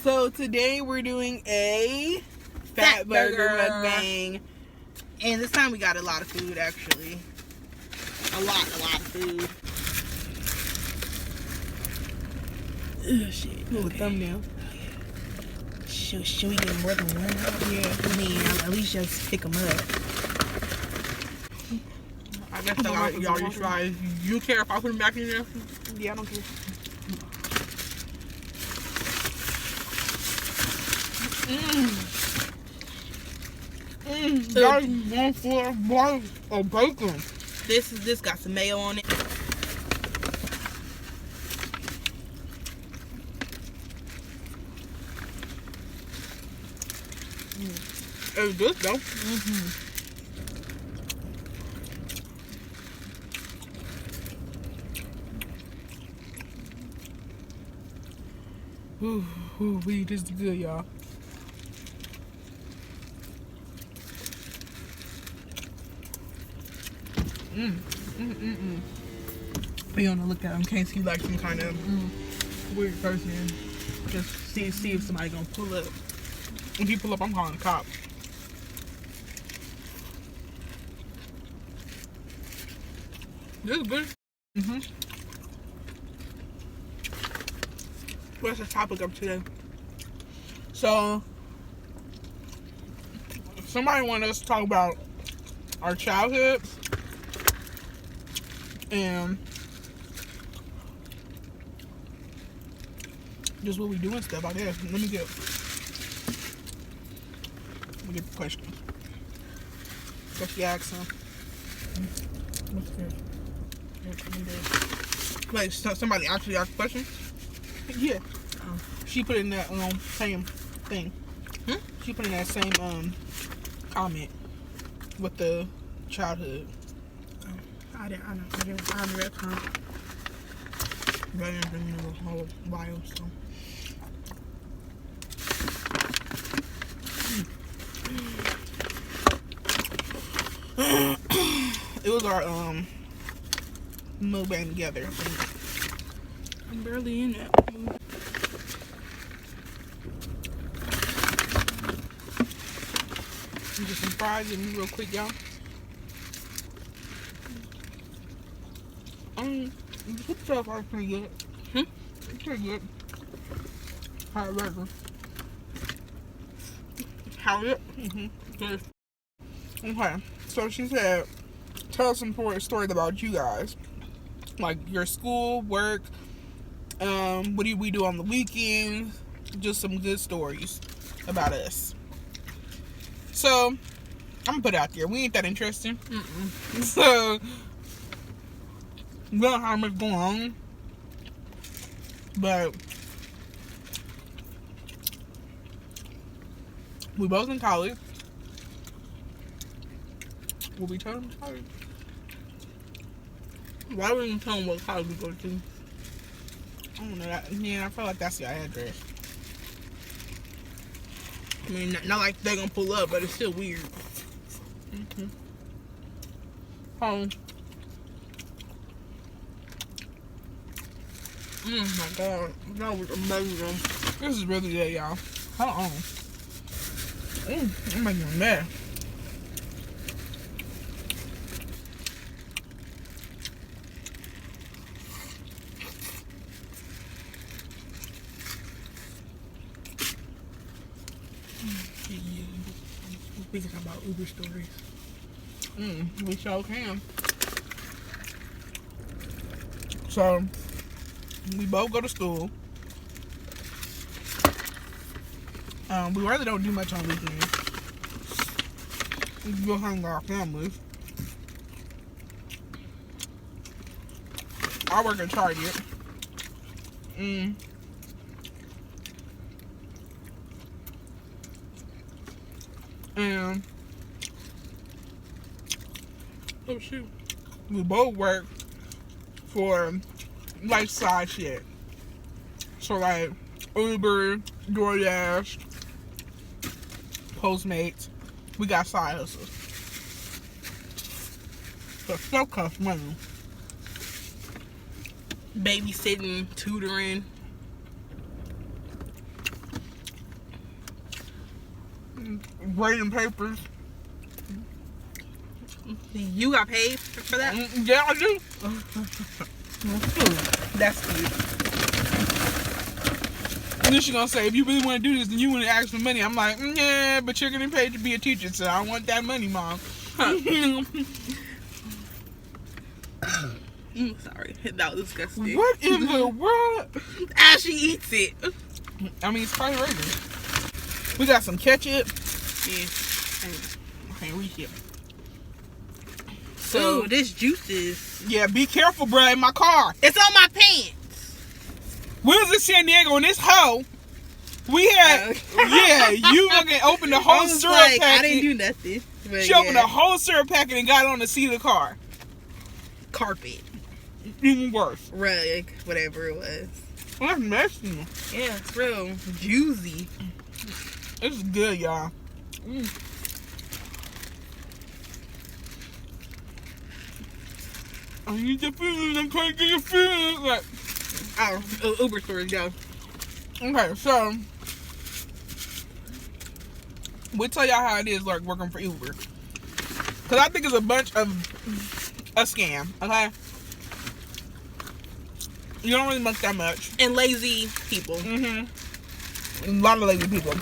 So today we're doing a Fatburger mukbang. And this time we got a lot of food, actually. A lot of food. Oh shit. Ooh, okay. Thumbnail. Should we get more than one? Yeah. I mean, at least just pick them up. I guess y'all just try. You care if I put them back in there? Yeah, I don't care. That is one full bite of bacon. This got some mayo on it. It's good though. Ooh, this is good, y'all. Be on the lookout in case he like some kind of weird person. Just see if somebody gonna pull up. When he pull up, I'm calling the cop. This is good. What's the topic of today? So, somebody wanted us to talk about our childhood and just what we do and stuff, I guess. Let me get the questions. Guess you ask them. What's good? Wait, so somebody actually asked questions? Yeah. She put in that same thing. She put in that same comment with the childhood. I haven't read comment. But I didn't bring the whole bio, so. It was our mukbang together, I think. I'm barely in it. Get some fries in me real quick, y'all. What stuff I can get? It's pretty good. Fatburger. How is it? Good. Okay, so she said, tell us some stories about you guys. Like your school, work, what do we do on the weekends? Just some good stories about us. So, I'm gonna put it out there. We ain't that interesting. So, we don't have much going on. But, we both in college. Will we tell them college? Why would we tell them what college we go to? I don't know that. Yeah, I feel like that's your address. I mean, not like they're gonna pull up, but it's still weird. Oh my god, that was amazing. This is really good, y'all. Hold on. I'm making a mess. We can talk about Uber stories. We sure can. So, we both go to school. We really don't do much on weekends. We go hang with our families. I work at Target. And oh shoot, we both work for lifestyle shit. So like Uber, DoorDash, Postmates, we got side hustles. But stuff costs money. babysitting, tutoring. Grading papers. You got paid for that? Yeah, I do. That's cute. And then she gonna say, if you really want to do this, then you want to ask for money. I'm like, yeah, but you're getting paid to be a teacher, so I want that money, Mom. Sorry, that was disgusting. What in the world? As she eats it. I mean, it's probably regular. We got some ketchup. Yeah. I can't reach it. So, ooh, this juice is... Yeah, be careful, bro, in my car. It's on my pants. We was in San Diego in this hoe. We had... Yeah, you fucking opened the whole syrup packet. I didn't do nothing. She opened the whole syrup packet and got on the seat of the car. Carpet. Even worse. Rug, whatever it was. That's messy. Yeah, it's real juicy. It's good, y'all. I need your food. I'm trying to get your food. Like, oh, Uber stories, go. Okay, so we'll tell y'all how it is like working for Uber. Cause I think it's a bunch of a scam. Okay, you don't really make that much. And lazy people. A lot of lazy people.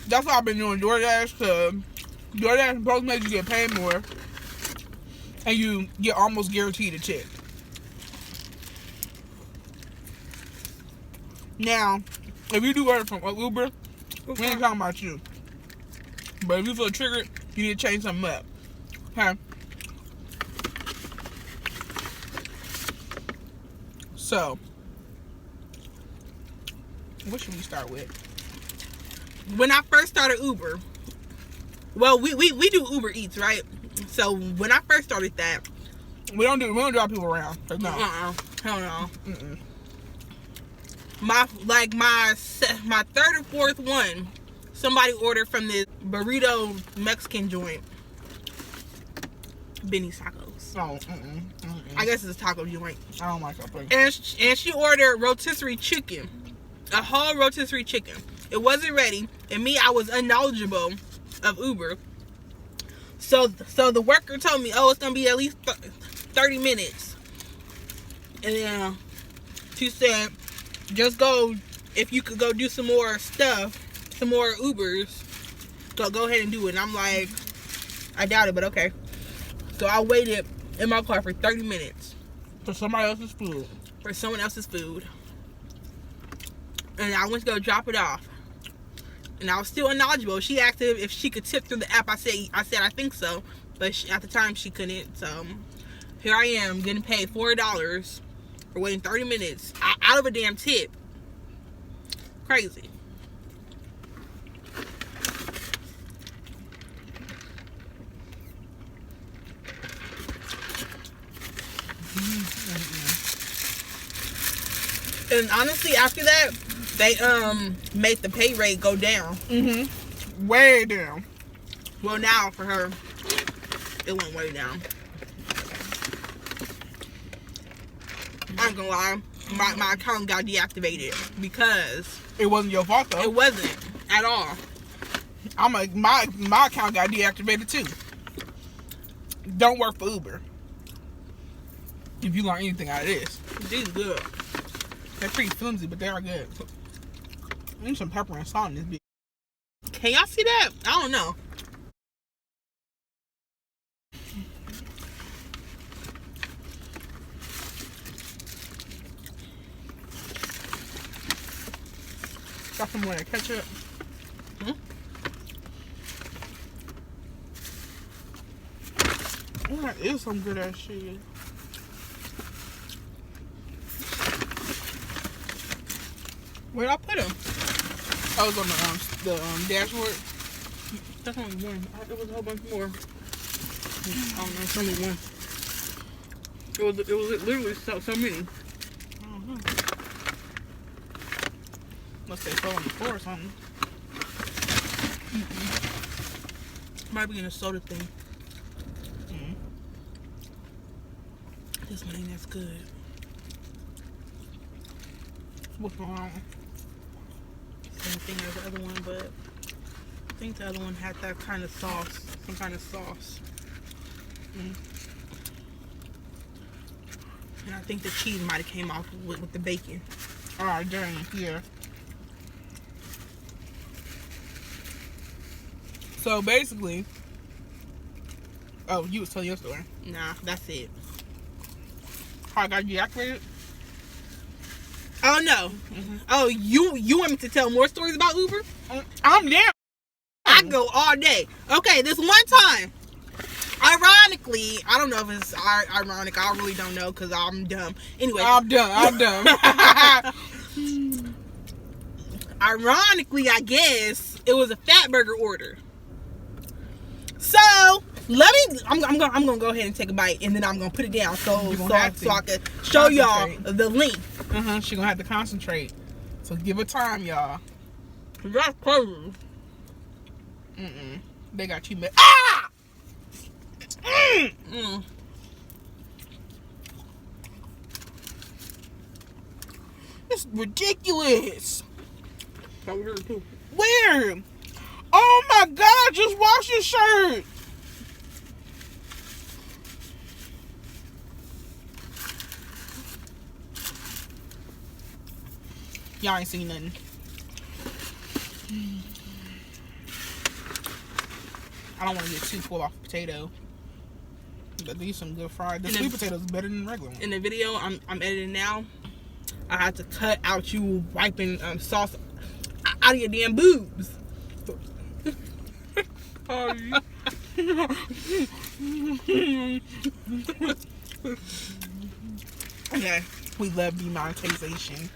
That's why I've been doing DoorDash. Cause DoorDash is supposed to make you get paid more, and you get almost guaranteed a check. Now, if you do order from Uber, we ain't talking about you. But if you feel triggered, you need to change something up. Okay? So, what should we start with? When I first started Uber, well, we do Uber Eats, right? So when I first started that, we don't drive people around. No. Hell no. My third or fourth one, somebody ordered from this burrito Mexican joint, Benny's Tacos. Oh, I guess it's a taco joint. I don't like that place. And she ordered rotisserie chicken, a whole rotisserie chicken. It wasn't ready, and me, I was unknowledgeable of Uber. So the worker told me, oh, it's gonna be at least 30 minutes. And then she said, just go, if you could go do some more stuff, some more Ubers, go ahead and do it. And I'm like, I doubt it, but okay. So I waited in my car for 30 minutes. For somebody else's food. For someone else's food. And I went to go drop it off. And I was still unknowledgeable. She asked if she could tip through the app. I said I think so. But at the time, she couldn't. So here I am getting paid $4 for waiting 30 minutes out of a damn tip. Crazy. And honestly, after that, they made the pay rate go down. Way down. Well, now for her, it went way down. I ain't gonna lie, my account got deactivated because it wasn't your fault though. It wasn't at all. My account got deactivated too. Don't work for Uber. If you learn anything out of this, These good. they're pretty flimsy, but they are good. I need some pepper and salt in this bitch. Can y'all see that? I don't know. Got some more of that ketchup. Oh, that is some good ass shit. Where'd I put them? I was on the dashboard. That's only one. There was a whole bunch more. I don't know. It's only one. It was literally so many. Unless they fell on the floor or something. Might be in a soda thing. This one ain't as good. What's going on? Same thing as the other one, but I think the other one had that kind of sauce. Some kind of sauce. And I think the cheese might have came off with the bacon. Oh, dang. Yeah. So basically, oh, you was telling your story. Nah, that's it. How I got deactivated? Oh no. Oh, you want me to tell more stories about Uber? I'm down. I go all day. Okay, this one time, ironically, I don't know if it's ironic. I really don't know because I'm dumb. Anyway, I'm dumb. Ironically, I guess it was a Fatburger order. So I'm gonna go ahead and take a bite, and then I'm gonna put it down so I can show y'all the link. She gonna have to concentrate. So give her time, y'all. That's crazy. They got you met. Ah! It's ridiculous. Over here too. Where? Oh my God! Just wash your shirt. Y'all ain't seen nothing. I don't want to get too full off potato. But these some good fried. The sweet potatoes is better than the regular one. In the video I'm editing now, I had to cut out you wiping sauce out of your damn boobs. Okay, we love demonetization.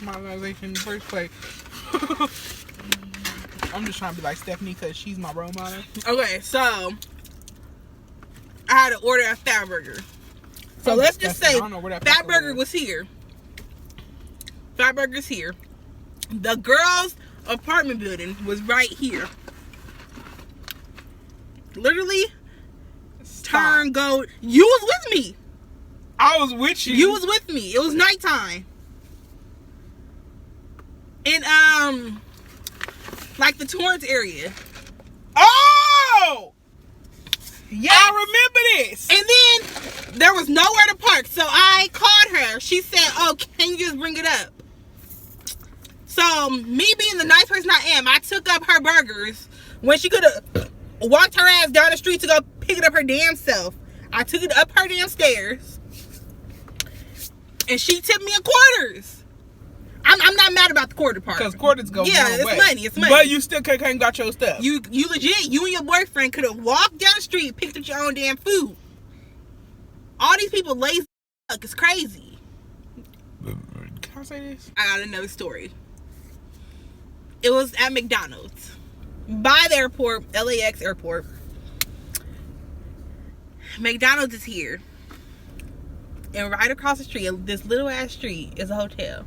Monetization in the first place. I'm just trying to be like Stephanie because she's my role model. Okay, so I had to order a Fatburger. So let's just say Fatburger was here. Fatburger's here. The girls' apartment building was right here. Literally, turn, go. You was with me. I was with you. You was with me. It was nighttime. And like the Torrance area. Oh! Yeah. I remember this. And then there was nowhere to park. So I called her. She said, oh, can you just bring it up? So me being the nice person I am, I took up her burgers when she could have walked her ass down the street to go pick it up her damn self. I took it up her damn stairs. And she tipped me in quarters. I'm not mad about the quarter part. Because quarters go it's way. money. It's money. But you still came got your stuff. You legit, you and your boyfriend could have walked down the street, picked up your own damn food. All these people lazy. It's crazy. Can I say this? I got another story. It was at McDonald's. By the airport, LAX airport. McDonald's is here. And right across the street, this little ass street, is a hotel.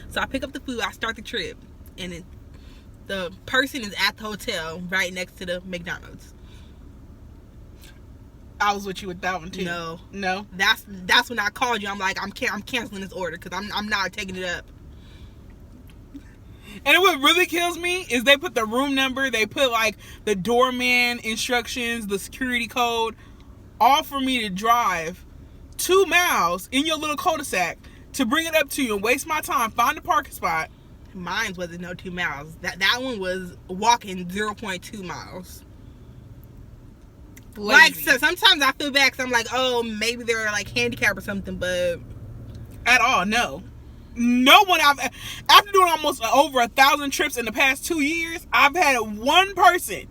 So I pick up the food, I start the trip, and the person is at the hotel right next to the McDonald's. I was with you with that one too. No. That's when I called you. I'm like, I'm canceling this order because I'm not taking it up. And what really kills me is they put the room number, they put like the doorman instructions, the security code, all for me to drive 2 miles in your little cul-de-sac to bring it up to you and waste my time, find a parking spot. Mine wasn't no 2 miles. That one was walking 0.2 miles. Lazy. Like, so sometimes I feel bad because I'm like, oh, maybe they're like handicapped or something, but at all, no. No one after doing almost over 1,000 trips in the past 2 years, I've had one person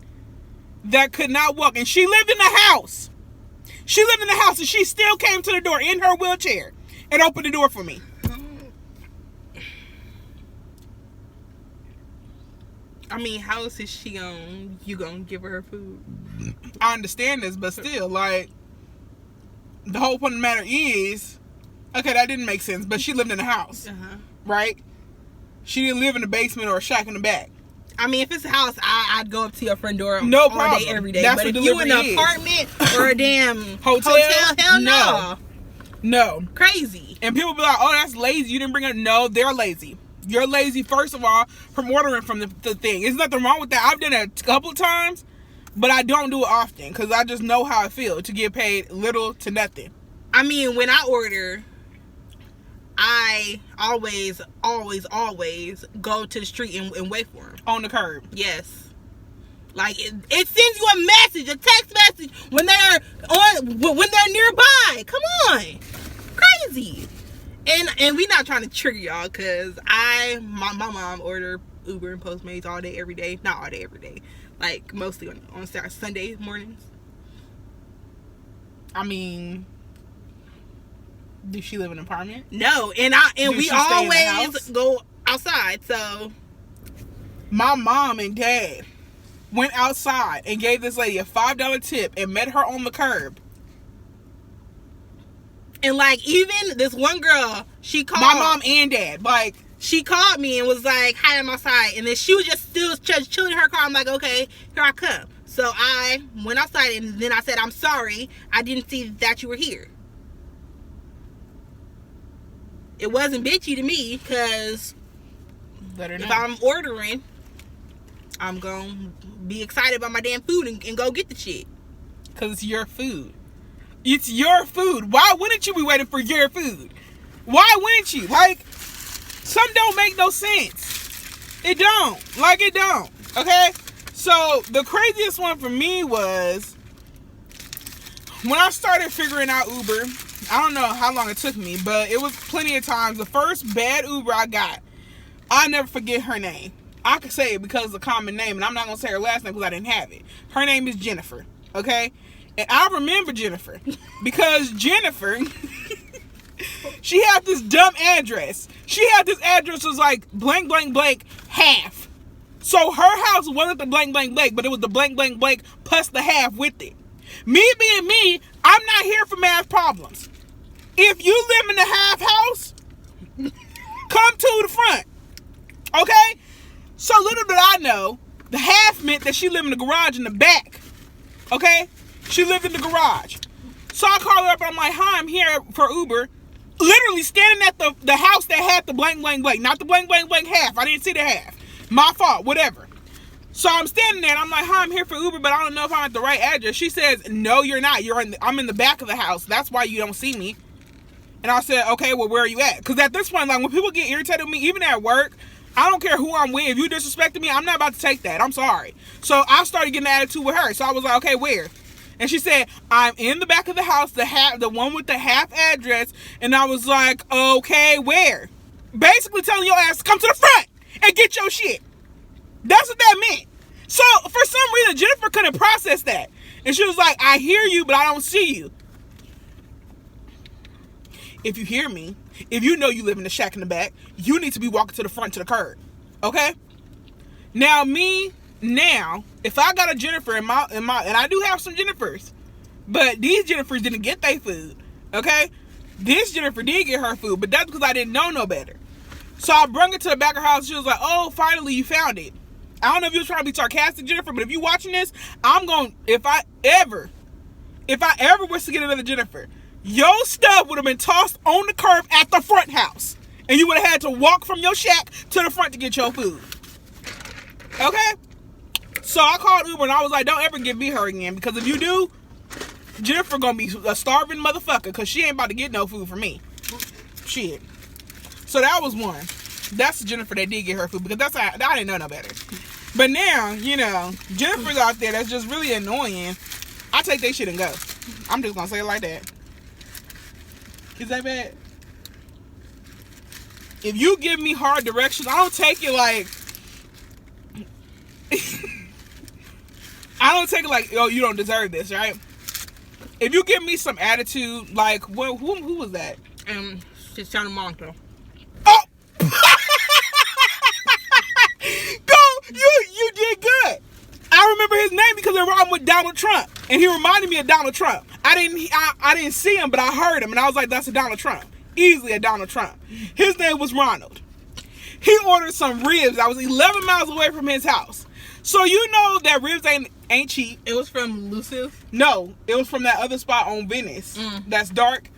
that could not walk, and she lived in the house. She lived in the house, and she still came to the door in her wheelchair and opened the door for me. I mean, how else is she you gonna give her food? I understand this, but still, like, the whole point of the matter is, okay, that didn't make sense, but she lived in the house, right? She didn't live in the basement or a shack in the back. I mean, if it's a house, I'd go up to your front door no all problem. Day, every day. That's but what if you in an is. apartment or a damn hotel, hell no. No. Crazy. And people be like, oh, that's lazy. You didn't bring it. No, they're lazy. You're lazy, first of all, from ordering from the thing. There's nothing wrong with that. I've done it a couple of times, but I don't do it often because I just know how I feel to get paid little to nothing. I mean, when I order, I always go to the street and wait for them. On the curb. Yes. Like, it sends you a message, a text message when they're nearby. Come on. Crazy. And we not trying to trigger y'all, because my mom order Uber and Postmates all day, every day. Not all day, every day. Like, mostly on Sunday mornings. I mean, does she live in an apartment? No, and we always go outside, so. My mom and dad went outside and gave this lady a $5 tip and met her on the curb. And, like, even this one girl, she called. My mom and dad, like. She called me and was like, hi, I'm outside. And then she was just still chilling in her car. I'm like, okay, here I come. So I went outside and then I said, I'm sorry. I didn't see that you were here. It wasn't bitchy to me, because if I'm ordering, I'm going to be excited about my damn food and go get the shit. Because it's your food. It's your food. Why wouldn't you be waiting for your food? Why wouldn't you? Like, some don't make no sense. It don't. Like, it don't. Okay? So, the craziest one for me was when I started figuring out Uber. I don't know how long it took me, but it was plenty of times. The first bad Uber I got, I'll never forget her name. I could say it because it's a common name, and I'm not going to say her last name because I didn't have it. Her name is Jennifer. Okay? And I remember Jennifer because Jennifer, she had this dumb address. She had this address was like blank, blank, blank, half. So her house wasn't the blank, blank, blank, but it was the blank, blank, blank plus the half with it. Me being me, I'm not here for math problems. If you live in the half house, come to the front. Okay? So little did I know, the half meant that she lived in the garage in the back. Okay? She lived in the garage. So I called her up and I'm like, hi, I'm here for Uber. Literally standing at the house that had the blank, blank, blank. Not the blank, blank, blank half. I didn't see the half. My fault, whatever. So I'm standing there and I'm like, hi, I'm here for Uber, but I don't know if I'm at the right address. She says, no, you're not. I'm in the back of the house. That's why you don't see me. And I said, okay, well, where are you at? Because at this point, like, when people get irritated with me, even at work, I don't care who I'm with. If you disrespecting me, I'm not about to take that. I'm sorry. So I started getting an attitude with her. So I was like, okay, where? And she said, I'm in the back of the house, the one with the half address. And I was like, okay, where? Basically telling your ass to come to the front and get your shit. That's what that meant. So for some reason, Jennifer couldn't process that. And she was like, I hear you, but I don't see you. If you hear me, if you know you live in the shack in the back, you need to be walking to the front to the curb. Okay? Now if I got a Jennifer in my and I do have some Jennifers, but these Jennifers didn't get their food. Okay? This Jennifer did get her food, but that's because I didn't know no better. So I brought her to the back of her house. She was like, oh, finally you found it. I don't know if you was trying to be sarcastic, Jennifer, but if you watching this, if I ever was to get another Jennifer, your stuff would have been tossed on the curb at the front house. And you would have had to walk from your shack to the front to get your food. Okay? So I called Uber and I was like, don't ever give me her again. Because if you do, Jennifer gonna be a starving motherfucker. Because she ain't about to get no food from me. Shit. So that was one. That's Jennifer that did get her food. Because I didn't know no better. But now, Jennifer's out there that's just really annoying. I take that shit and go. I'm just gonna say it like that. Is that bad? If you give me hard directions, I don't take it like oh, you don't deserve this, right? If you give me some attitude, like who was that? It's John Monto. Oh, go! You did good. I remember his name because it rhymed with Donald Trump, and he reminded me of Donald Trump. I didn't see him, but I heard him, and I was like, that's a Donald Trump. Easily a Donald Trump. His name was Ronald. He ordered some ribs. I was 11 miles away from his house. So you know that ribs ain't cheap. It was from Lucy's? No, it was from that other spot on Venice. That's dark.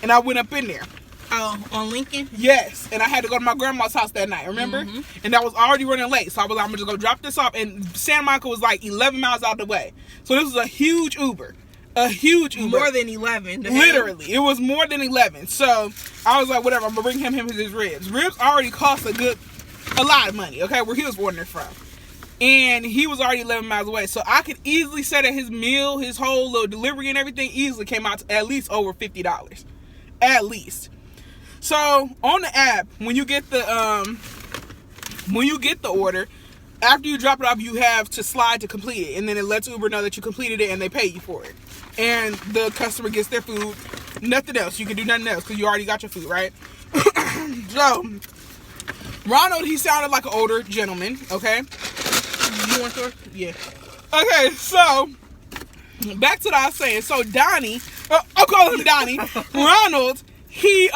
and I went up in there. Oh, on Lincoln? Yes, and I had to go to my grandma's house that night, remember? And I was already running late, so I was like, I'm just going to drop this off. And Santa Monica was like 11 miles out the way. So this was a huge Uber. A huge Uber. More than 11. Literally. It was more than 11. So I was like, whatever, I'm going to bring him his ribs. Ribs already cost a lot of money, okay, where he was ordering it from. And he was already 11 miles away. So I could easily say that his meal, his whole little delivery and everything easily came out to at least over $50. At least. So on the app, when you get the order, after you drop it off, you have to slide to complete it, and then it lets Uber know that you completed it, and they pay you for it. And the customer gets their food. Nothing else. You can do nothing else because you already got your food, right? So Ronald, he sounded like an older gentleman. Okay. You want yours? Yeah. Okay. So back to what I was saying. So Donnie, I'll call him Donnie. Ronald. He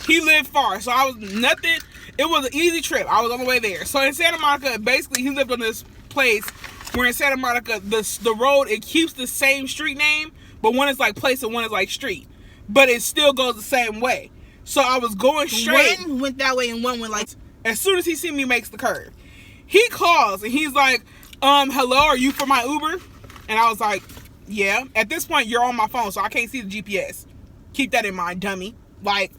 lived far, so I was nothing. It was an easy trip. I was on the way there. So in Santa Monica, basically, he lived on this place where in Santa Monica, the road, it keeps the same street name, but one is like place and one is like street, but it still goes the same way. So I was going straight. One went that way and one went like. As soon as he see me makes the curve, he calls and he's like, hello, are you for my Uber? And I was like, yeah. At this point, you're on my phone, so I can't see the GPS. Keep that in mind, dummy. Like,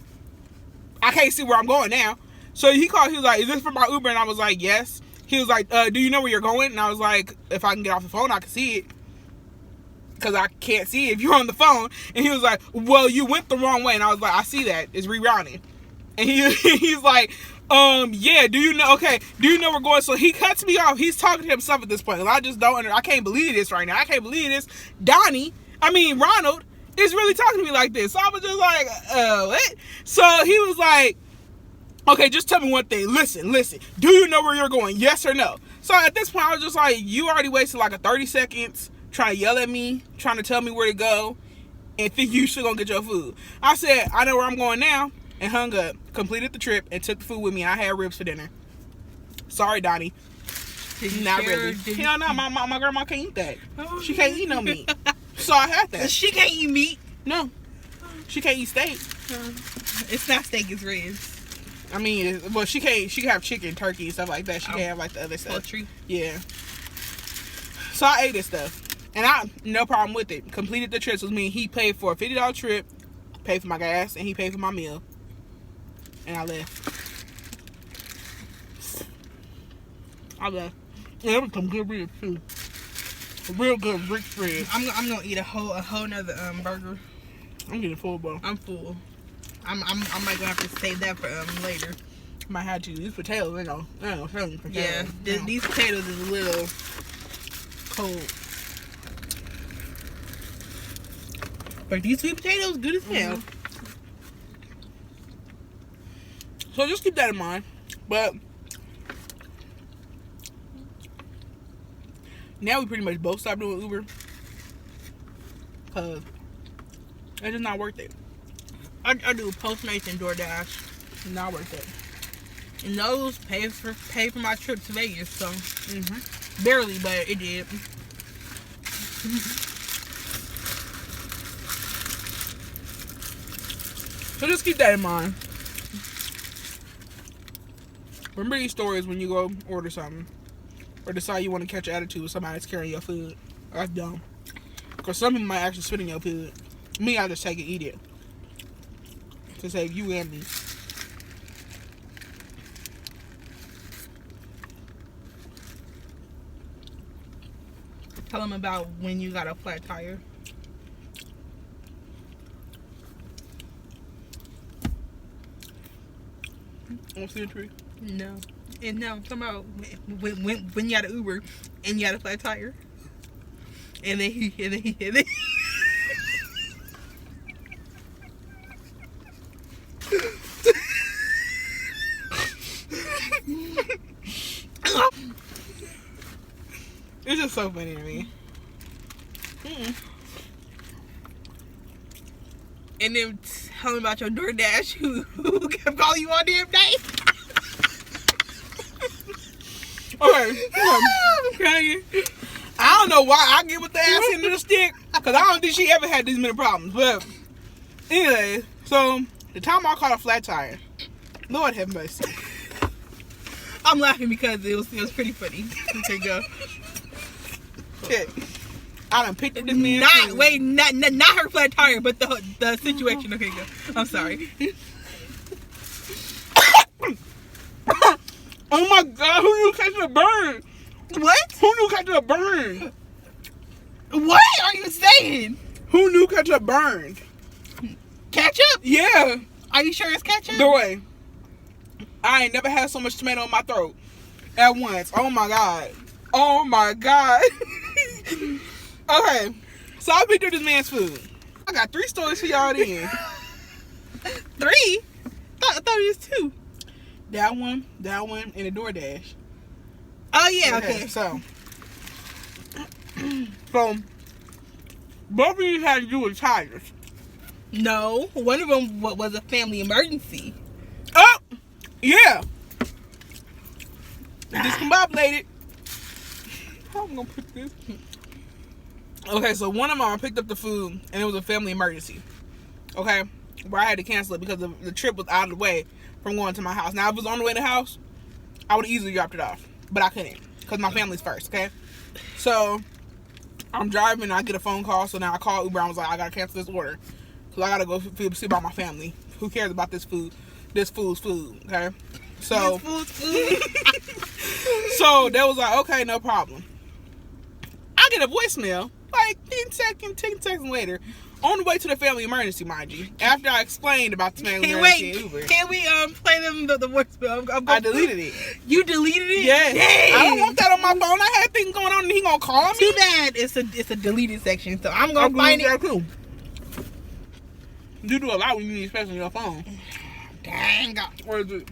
I can't see where I'm going now. So he called, he was like, is this for my Uber? And I was like, yes. He was like, do you know where you're going? And I was like, if I can get off the phone, I can see it. Because I can't see it if you're on the phone. And he was like, well, you went the wrong way. And I was like, I see that. It's rerouting. And he's like, yeah, do you know, okay, do you know we're going? So he cuts me off. He's talking to himself at this point. And I just don't, I can't believe this right now. I can't believe this. Ronald is really talking to me like this. So I was just like, what? So he was like, okay, just tell me one thing. Listen. Do you know where you're going? Yes or no? So at this point, I was just like, you already wasted like a 30 seconds trying to yell at me, trying to tell me where to go, and think you should go get your food. I said, I know where I'm going now, and hung up, completed the trip, and took the food with me, and I had ribs for dinner. Sorry, Donnie. Not really. Hell no, my grandma can't eat that. She can't eat no meat. So I had that. She can't eat meat. No. She can't eat steak. It's not steak, it's ribs. I mean, well, she can have chicken, turkey, and stuff like that. She can't have like the other stuff. Poultry. Yeah. So I ate this stuff, and I no problem with it. Completed the trips with me. He paid for a $50 trip, paid for my gas, and he paid for my meal, and I left. And that was some good ribs too. Real good rich ribs. I'm gonna eat a whole nother burger. I'm getting full, bro. I'm full. I might gonna have to save that for later. Might have to. These potatoes, they know potatoes. Yeah, these potatoes is a little cold. But these sweet potatoes, good as hell. So just keep that in mind. But now we pretty much both stopped doing Uber. Because it's just not worth it. I do Postmates and DoorDash. Not worth it. And those pay for my trip to Vegas, so barely, but it did. So just keep that in mind. Remember these stories when you go order something or decide you want to catch an attitude with somebody that's carrying your food. That's dumb. Because some people might actually spit in your food. Me, I just take it, eat it. To save you and me. Tell them about when you got a flat tire. What's the entry? No. And now, talking about when you had an Uber and you had a flat tire. And then he It's just so funny to me. And then tell me about your DoorDash who kept calling you all damn day. Okay. I don't know why I get with the ass end of the stick, because I don't think she ever had these many problems. But Anyway, so the time I caught a flat tire, Lord have mercy. I'm laughing because it was pretty funny. Okay, go. Okay. I done picked up this man's food. Not her flat tire, but the situation. Okay, go. I'm sorry. Oh my God, who knew catching a burn? What? Who knew catching a burn? What are you saying? Who knew ketchup burned? Ketchup? Yeah. Are you sure it's ketchup? The way. I ain't never had so much tomato in my throat at once. Oh my God. Oh my God. Okay. So I picked up this man's food. I got 3 stories for y'all then. 3? I thought it was 2. That one, and the DoorDash. Oh yeah, okay. So both of these had to do with tires. No, one of them was a family emergency. Oh, yeah. Discombobulated. How am I gonna put this? Okay, so one of them I picked up the food and it was a family emergency. Okay, where I had to cancel it because the trip was out of the way from going to my house. Now, if it was on the way to the house, I would have easily dropped it off, but I couldn't because my family's first. Okay, so I'm driving and I get a phone call. So now I call Uber. I was like, I gotta cancel this order because I gotta go see about my family. Who cares about this food? This food's food. Okay, so This food. so they was like, okay, no problem. I get a voicemail like 10 seconds later on the way to the family emergency, mind you. After I explained about the family emergency in Uber. Can we play them the voicemail? I deleted it. You deleted it? Yes. Dang. I don't want that on my phone. I had things going on and he gonna call me. Too bad it's a deleted section, so I'm gonna find it. Too. You do a lot when you need space on your phone. Dang. Where is it?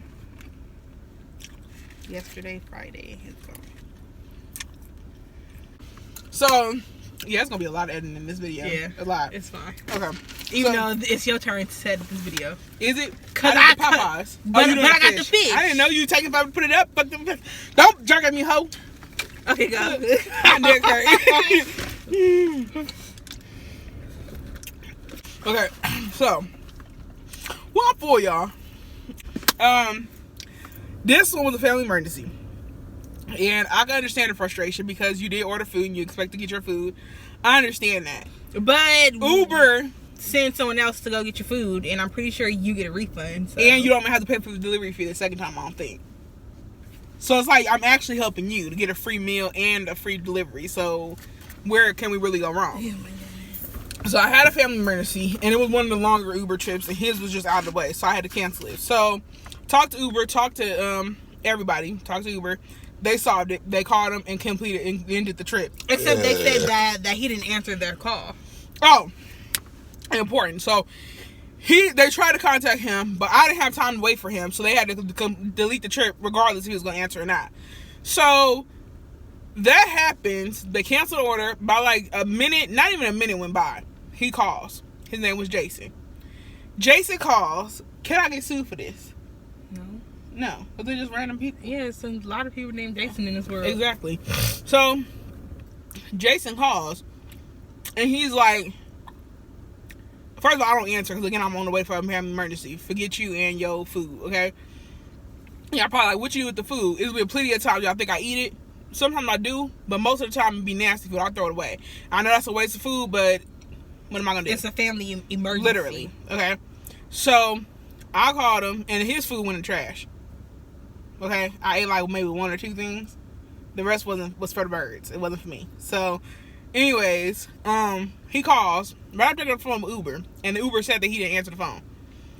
Yesterday, Friday. It's gone. So, yeah, it's gonna be a lot of editing in this video. Yeah, a lot. It's fine. Okay. Even though it's your turn to set this video. Is it? Cause I did the Popeyes. But I got the fish. I didn't know you taking time to put it up. But don't jerk at me, hoe. Okay, go. Okay, so one for y'all. This one was a family emergency. And I can understand the frustration because you did order food and you expect to get your food. I understand that. But Uber send someone else to go get your food, and I'm pretty sure you get a refund. So. And you don't have to pay for the delivery fee the second time, I don't think. So it's like I'm actually helping you to get a free meal and a free delivery. So where can we really go wrong? Oh my God. So I had a family emergency, and it was one of the longer Uber trips, and his was just out of the way, so I had to cancel it. So talk to Uber, talk to everybody, talk to Uber. They solved it. They called him and completed and ended the trip. Except they said that he didn't answer their call. Oh, important. So they tried to contact him, but I didn't have time to wait for him, so they had to delete the trip regardless if he was going to answer or not. So that happens. They canceled the order. By like a minute, not even a minute went by. He calls. His name was Jason. Jason calls. Can I get sued for this? No, because they're just random people. Yeah, there's a lot of people named Jason in this world. Exactly. So, Jason calls, and he's like, first of all, I don't answer, because again, I'm on the way for a family emergency. Forget you and your food, okay? Yeah, I'm probably like, what you do with the food? It's been plenty of times y'all think I eat it. Sometimes I do, but most of the time it be nasty food. I throw it away. I know that's a waste of food, but what am I going to do? It's a family emergency. Literally, okay? So, I called him, and his food went in the trash. Okay, I ate like maybe 1 or 2 things. The rest was for the birds. It wasn't for me. So, anyways, he calls right after I got the phone with Uber, and the Uber said that he didn't answer the phone.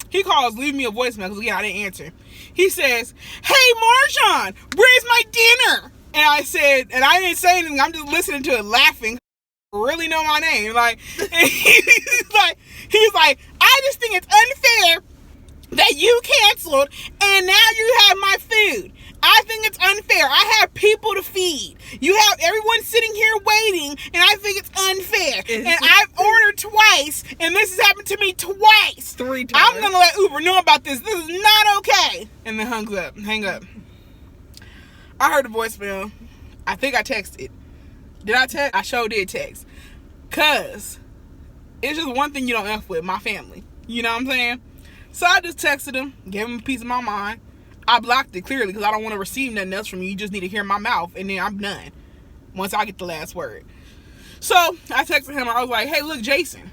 He calls, leave me a voicemail because again I didn't answer. He says, "Hey Marjan, where's my dinner?" And I said, and I didn't say anything. I'm just listening to it, laughing. Really know my name, like, and he's like, I just think it's unfair that you canceled and now you have my food. I think it's unfair. I have people to feed. You have everyone sitting here waiting, and I think it's unfair. And I've ordered twice, and this has happened to me twice. 3 times. I'm gonna let Uber know about this. This is not okay. And then hang up. I heard the voicemail. I think I texted. Did I text? I sure did text. Cause it's just one thing you don't F with, my family. You know what I'm saying? So I just texted him, gave him a piece of my mind. I blocked it clearly because I don't want to receive nothing else from you. You just need to hear my mouth, and then I'm done once I get the last word. So I texted him. I was like, hey, look, Jason,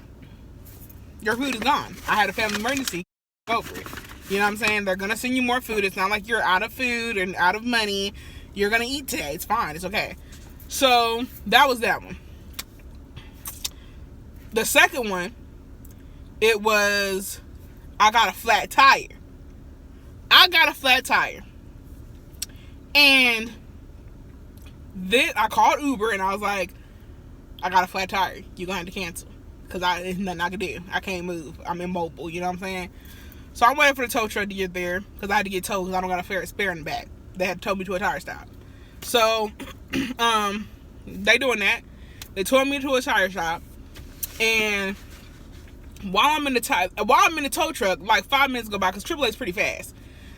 your food is gone. I had a family emergency. Go for it. You know what I'm saying? They're going to send you more food. It's not like you're out of food and out of money. You're going to eat today. It's fine. It's okay. So that was that one. The second one, it was, I got a flat tire. And then I called Uber and I was like, I got a flat tire. You're going to have to cancel. Because there's nothing I can do. I can't move. I'm immobile. You know what I'm saying? So I'm waiting for the tow truck to get there. Because I had to get towed because I don't got a spare in the back. They had to tow me to a tire stop. So, they doing that. They towed me to a tire shop. And while I'm in the tow truck, like 5 minutes go by. Because AAA is pretty fast.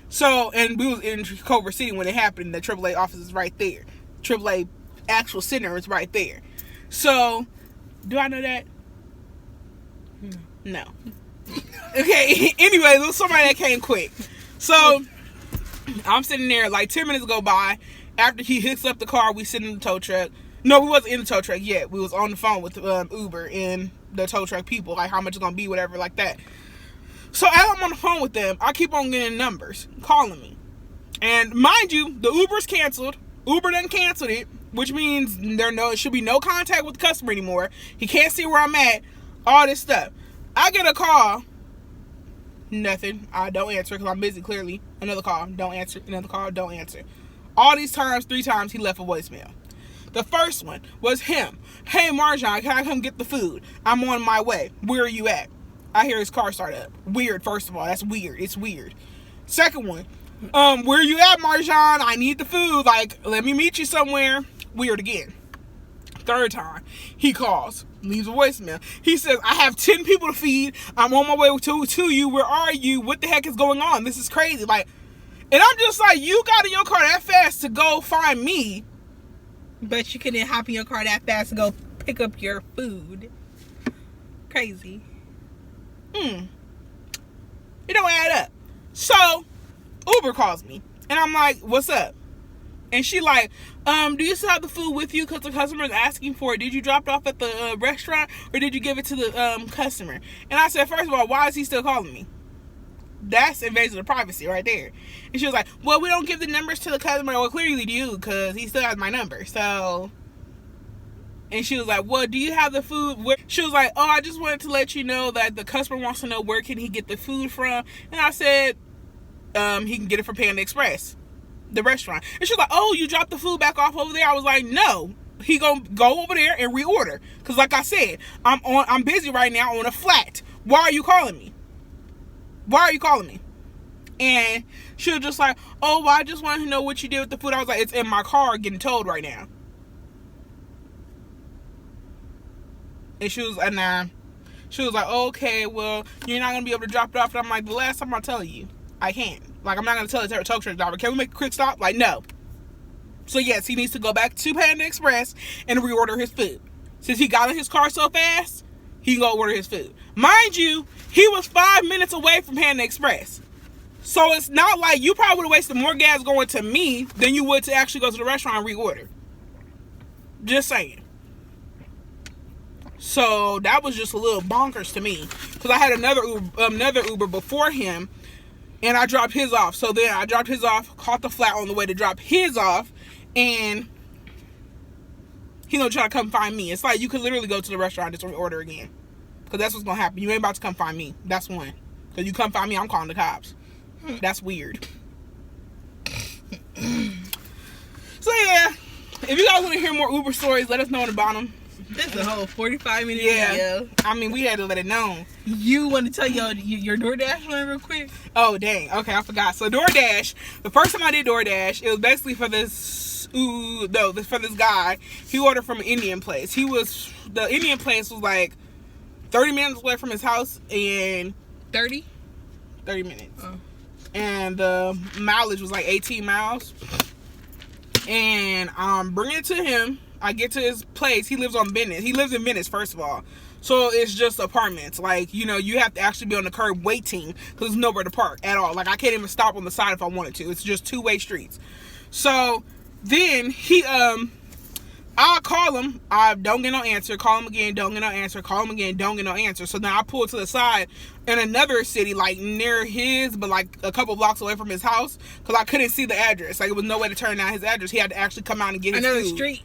So, and we was in Culver City when it happened. The AAA office is right there. AAA actual center is right there. So, do I know that? No. Okay, anyway, there was somebody that came quick. So, I'm sitting there, like 10 minutes go by. After he hooks up the car, we sit in the tow truck. No, we wasn't in the tow truck yet. We was on the phone with Uber and the tow truck people, like how much it's going to be, whatever, like that. So, as I'm on the phone with them, I keep on getting numbers calling me. And mind you, the Uber's canceled. Uber done canceled it, which means it should be no contact with the customer anymore. He can't see where I'm at. All this stuff. I get a call. Nothing. I don't answer because I'm busy, clearly. Another call. Don't answer. Another call. Don't answer. All these times, 3 times, he left a voicemail. The first one was him. Hey, Marjan, can I come get the food? I'm on my way. Where are you at? I hear his car start up. Weird, first of all. That's weird. It's weird. Second one. Where you at, Marjan? I need the food. Like, let me meet you somewhere. Weird again. Third time, he calls, leaves a voicemail. He says, I have 10 people to feed. I'm on my way to you. Where are you? What the heck is going on? This is crazy. Like, and I'm just like, you got in your car that fast to go find me. But you couldn't hop in your car that fast to go pick up your food. Crazy. It don't add up. So, Uber calls me. And I'm like, what's up? And she like, do you still have the food with you? Because the customer is asking for it. Did you drop it off at the restaurant? Or did you give it to the customer? And I said, first of all, why is he still calling me? That's invasion of privacy right there. And she was like, well, we don't give the numbers to the customer. Well, clearly do, because he still has my number. So, and she was like, well, do you have the food? She was like, oh, I just wanted to let you know that the customer wants to know where can he get the food from. And I said, he can get it from Panda Express, the restaurant. And she was like, oh, you dropped the food back off over there? I was like, no. He gonna go over there and reorder. Because like I said, I'm busy right now on a flat. Why are you calling me? And she was just like, oh, well, I just wanted to know what you did with the food. I was like, it's in my car getting towed right now. And she was like, okay, well, you're not going to be able to drop it off. And I'm like, the last time I tell you, I can't. Like, I'm not going to tell the tow truck driver, can we make a quick stop? Like, no. So, yes, he needs to go back to Panda Express and reorder his food. Since he got in his car so fast, he can go order his food. Mind you, he was 5 minutes away from Panda Express. So, it's not like you probably would have wasted more gas going to me than you would to actually go to the restaurant and reorder. Just saying. So, that was just a little bonkers to me. Because I had another Uber before him. And I dropped his off. So then I dropped his off, caught the flat on the way to drop his off, and he gonna try to come find me. It's like you could literally go to the restaurant and just order again. Because that's what's gonna happen. You ain't about to come find me. That's one. Because you come find me, I'm calling the cops. That's weird. So yeah, if you guys want to hear more Uber stories, let us know in the bottom. This is a whole 45-minute video. I mean, we had to let it known. You want to tell your DoorDash one real quick? Oh, dang. Okay, I forgot. So, DoorDash, the first time I did DoorDash, it was basically for this guy. He ordered from an Indian place. The Indian place was like 30 minutes away from his house, and 30 minutes. Oh. And the mileage was like 18 miles. And I'm bringing it to him. I get to his place. He lives on Venice. He lives in Venice, first of all. So it's just apartments. Like, you know, you have to actually be on the curb waiting because there's nowhere to park at all. Like, I can't even stop on the side if I wanted to. It's just two-way streets. So then I'll call him. I don't get no answer. Call him again. Don't get no answer. Call him again. Don't get no answer. So then I pull to the side in another city, like near his, but like a couple blocks away from his house, because I couldn't see the address. Like, it was no way to turn down his address. He had to actually come out and get his another food. Street.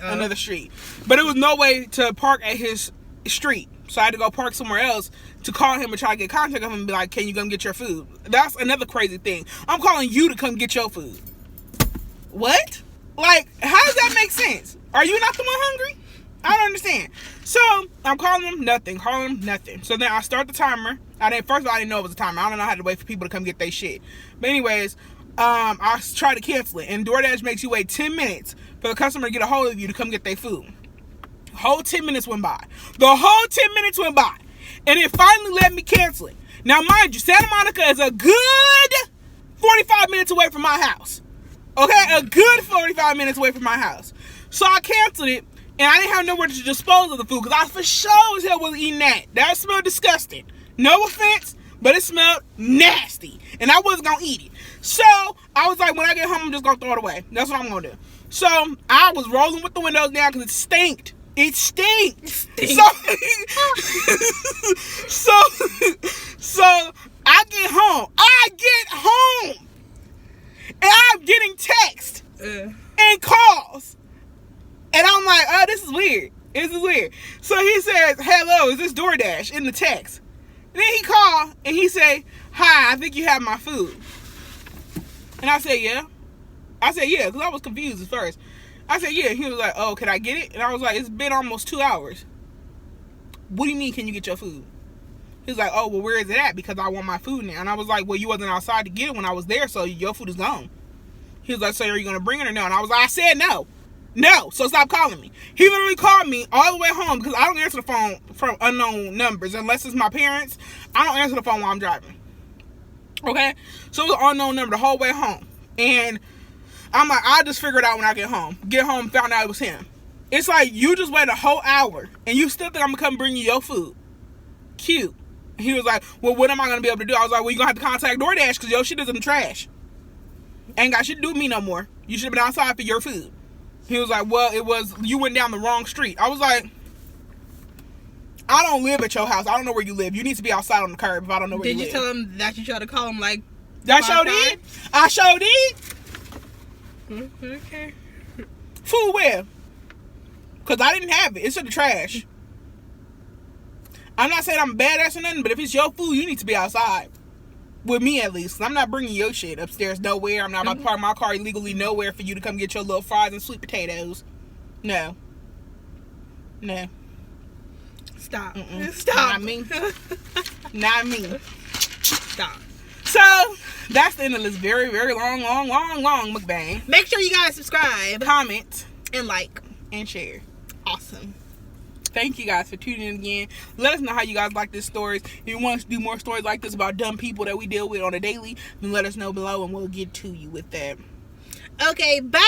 Another street. But it was no way to park at his street. So I had to go park somewhere else to call him and try to get contact with him and be like, can you come get your food? That's another crazy thing. I'm calling you to come get your food. What? Like, how does that make sense? Are you not the one hungry? I don't understand. So I'm calling him, nothing. Calling him, nothing. So then I start the timer. First of all, I didn't know it was a timer. I don't know how to wait for people to come get their shit. But anyways, I try to cancel it. And DoorDash makes you wait 10 minutes for the customer to get a hold of you to come get their food. The whole 10 minutes went by. The whole 10 minutes went by. And it finally let me cancel it. Now, mind you, Santa Monica is a good 45 minutes away from my house. Okay? A good 45 minutes away from my house. So I canceled it. And I didn't have nowhere to dispose of the food, because I for sure as hell wasn't eating that. That smelled disgusting. No offense, but it smelled nasty. And I wasn't going to eat it. So I was like, when I get home, I'm just going to throw it away. That's what I'm going to do. So I was rolling with the windows down because it stinked. It stinks. So I get home. And I'm getting texts and calls. And I'm like, oh, this is weird. So he says, hello, is this DoorDash in the text? And then he called and he say, hi, I think you have my food. And I said, yeah. Because I was confused at first. I said, yeah. He was like, oh, can I get it? And I was like, it's been almost 2 hours. What do you mean, can you get your food? He was like, oh, well, where is it at? Because I want my food now. And I was like, well, you wasn't outside to get it when I was there, so your food is gone. He was like, so are you going to bring it or no? And I was like, I said no. No, so stop calling me. He literally called me all the way home, because I don't answer the phone from unknown numbers unless it's my parents. I don't answer the phone while I'm driving. Okay? So it was an unknown number the whole way home. And I'm like, I'll just figure it out when I get home. Get home, found out it was him. It's like, you just waited a whole hour and you still think I'm gonna come bring you your food. Cute. He was like, well, what am I gonna be able to do? I was like, well, you're gonna have to contact DoorDash because your shit is in the trash. Ain't got shit to do with me no more. You should have been outside for your food. He was like, well, you went down the wrong street. I was like, I don't live at your house. I don't know where you live. You need to be outside on the curb if I don't know where you live. Did you tell him that you tried to call him like that? I showed it. Okay. Food where? Because I didn't have it. It's in the trash. I'm not saying I'm a badass or nothing, but if it's your food, you need to be outside. With me, at least. I'm not bringing your shit upstairs nowhere. I'm not about to park my car illegally nowhere for you to come get your little fries and sweet potatoes. No. Stop. Stop. Not me. Not me. Stop. So, that's the end of this very, very long mukbang. Make sure you guys subscribe, comment, and like, and share. Awesome. Thank you guys for tuning in again. Let us know how you guys like this stories. If you want us to do more stories like this about dumb people that we deal with on a daily, then let us know below and we'll get to you with that. Okay, bye.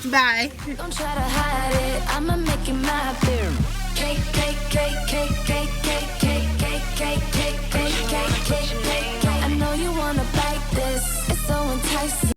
Bye. Don't try to hide it. I'ma make it my beer. Cake, cake, cake, cake, cake, cake, cake, cake, cake, cake, cake, cake, cake, cake. I know you wanna bite this. It's so enticing.